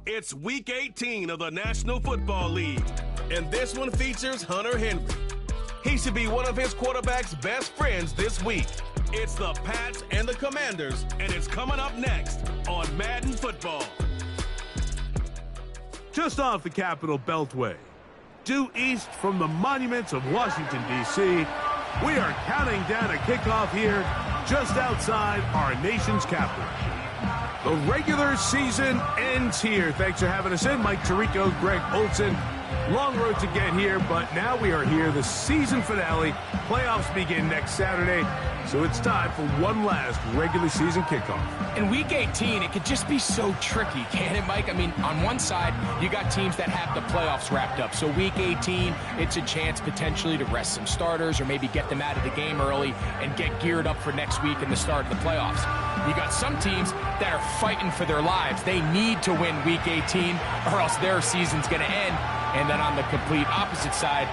It's Week 18 of the National Football League, and this one features Hunter Henry. He should be one of his quarterback's best friends this week. It's the Pats and the Commanders, and it's coming up next on Madden Football. Just off the Capitol Beltway, due east from the monuments of Washington, D.C., we are counting down a kickoff here just outside our nation's capital. The regular season ends here. Thanks for having us in. Mike Tirico, Greg Olson. Long road to get here, but now we are here. The season finale. Playoffs begin next Saturday, so it's time for one last regular season kickoff. In Week 18, it could just be so tricky, can't it, Mike? I mean, on one side, you got teams that have the playoffs wrapped up. So Week 18, it's a chance potentially to rest some starters or maybe get them out of the game early and get geared up for next week and the start of the playoffs. You got some teams that are fighting for their lives. They need to win Week 18 or else their season's going to end. And then on the complete opposite side,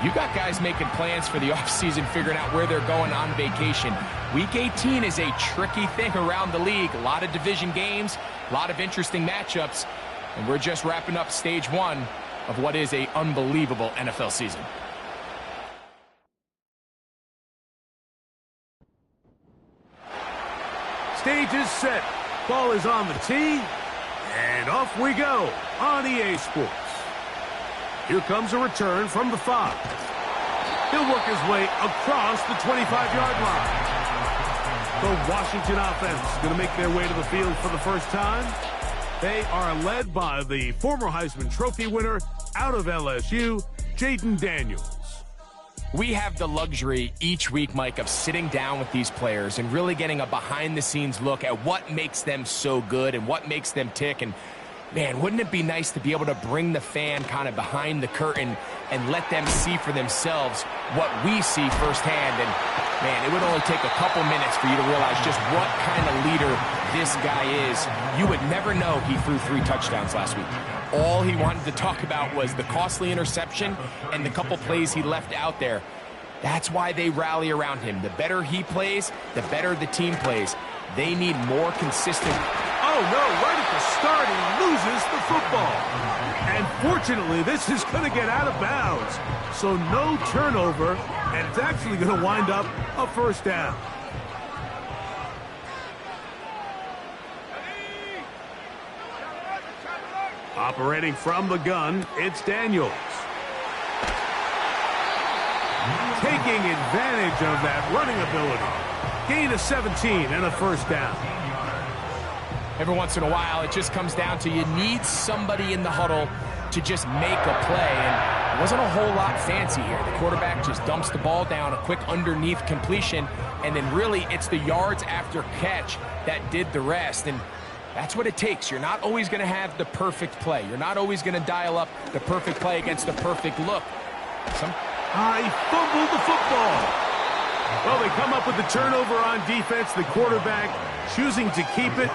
you got guys making plans for the offseason, figuring out where they're going on vacation. Week 18 is a tricky thing around the league. A lot of division games, a lot of interesting matchups, and we're just wrapping up stage one of what is an unbelievable NFL season. Stage is set. Ball is on the tee, and off we go on EA Sports. Here comes a return from the 5. He'll work his way across the 25-yard line. The Washington offense going to make their way to the field for the first time. They are led by the former Heisman Trophy winner out of LSU, Jaden Daniels. We have the luxury each week, Mike, of sitting down with these players and really getting a behind-the-scenes look at what makes them so good and what makes them tick. And man, wouldn't it be nice to be able to bring the fan kind of behind the curtain and let them see for themselves what we see firsthand? And man, it would only take a couple minutes for you to realize just what kind of leader this guy is. You would never know he threw 3 touchdowns last week. All he wanted to talk about was the costly interception and the couple plays he left out there. That's why they rally around him. The better he plays, the better the team plays. They need more consistent. Oh, no, right at the start, he loses the football. And fortunately, this is going to get out of bounds. So no turnover, and it's actually going to wind up a first down. Operating from the gun, it's Daniels. Taking advantage of that running ability. Gain of 17 and a first down. Every once in a while, it just comes down to you need somebody in the huddle to just make a play. And it wasn't a whole lot fancy here. The quarterback just dumps the ball down, a quick underneath completion, and then really it's the yards after catch that did the rest. And that's what it takes. You're not always going to have the perfect play. You're not always going to dial up the perfect play against the perfect look. He fumbled the football. Well, they come up with the turnover on defense. The quarterback choosing to keep it,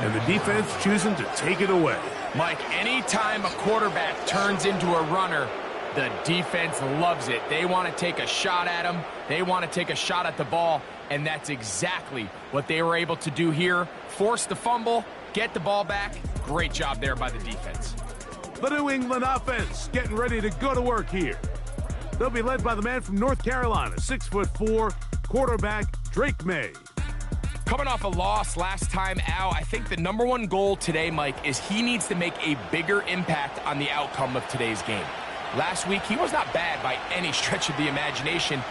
and the defense choosing to take it away. Mike, anytime a quarterback turns into a runner, the defense loves it. They want to take a shot at him. They want to take a shot at the ball, and that's exactly what they were able to do here. Force the fumble, get the ball back. Great job there by the defense. The New England offense getting ready to go to work here. They'll be led by the man from North Carolina, 6'4", quarterback Drake May. Coming off a loss last time out, I think the #1 goal today, Mike, is he needs to make a bigger impact on the outcome of today's game. Last week, he was not bad by any stretch of the imagination,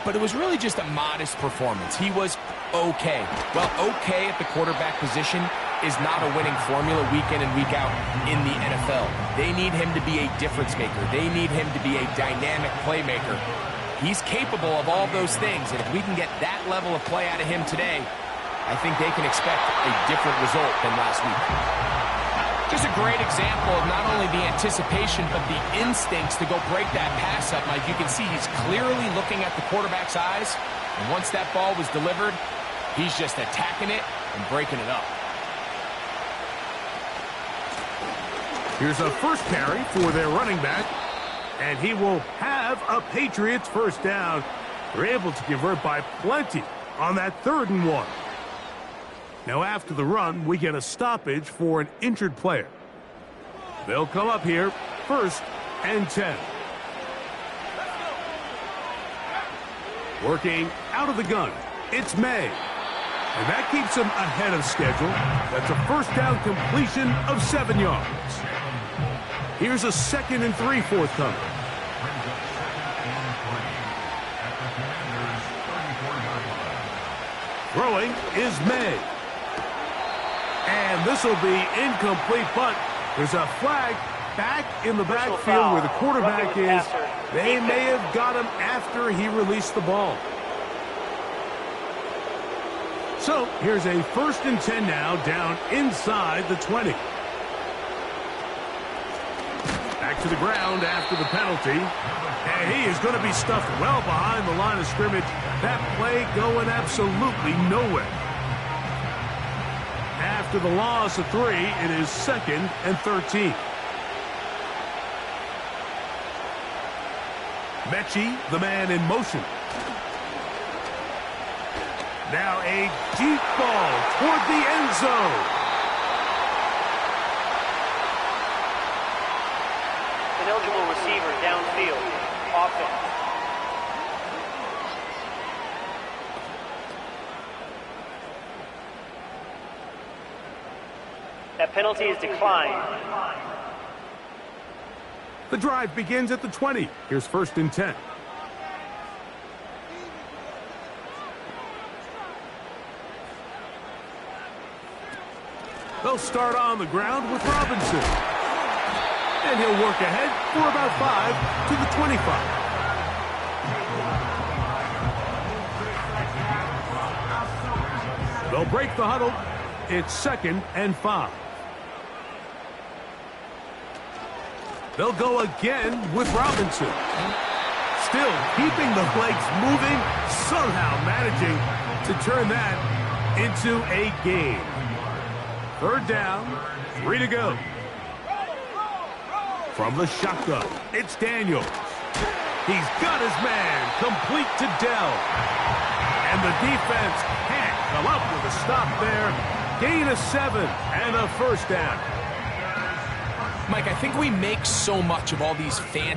but it was really just a modest performance. He was okay. Well, okay at the quarterback position is not a winning formula week in and week out in the NFL. They need him to be a difference maker. They need him to be a dynamic playmaker. He's capable of all those things, and if we can get that level of play out of him today, I think they can expect a different result than last week. Just a great example of not only the anticipation, but the instincts to go break that pass up. Mike, you can see he's clearly looking at the quarterback's eyes, and once that ball was delivered, he's just attacking it and breaking it up. Here's a first carry for their running back, and he will have a Patriots first down. They're able to convert by plenty on that 3rd and 1. Now after the run, we get a stoppage for an injured player. They'll come up here, 1st and 10. Working out of the gun, it's May. And that keeps him ahead of schedule. That's a first down completion of 7 yards. Here's a 2nd and 3 forthcoming. Throwing is May. And this will be incomplete, but there's a flag back in the backfield where the quarterback is. They may have got him after he released the ball. So here's a 1st and 10 now, down inside the 20. Back to the ground after the penalty. And he is going to be stuffed well behind the line of scrimmage. That play going absolutely nowhere. After the loss of 3, it is 2nd and 13. Mechie, the man in motion. Now a deep ball toward the end zone. Ineligible receiver downfield. Offense. That penalty is declined. The drive begins at the 20. Here's 1st and 10. They'll start on the ground with Robinson. And he'll work ahead for about 5 to the 25. They'll break the huddle. It's 2nd and 5. They'll go again with Robinson. Still keeping the legs moving, somehow managing to turn that into a gain. 3rd down, 3 to go. From the shotgun, it's Daniels. He's got his man complete to Dell. And the defense can't come up with a stop there. Gain of 7 and a 1st down. Mike, I think we make so much of all these fancy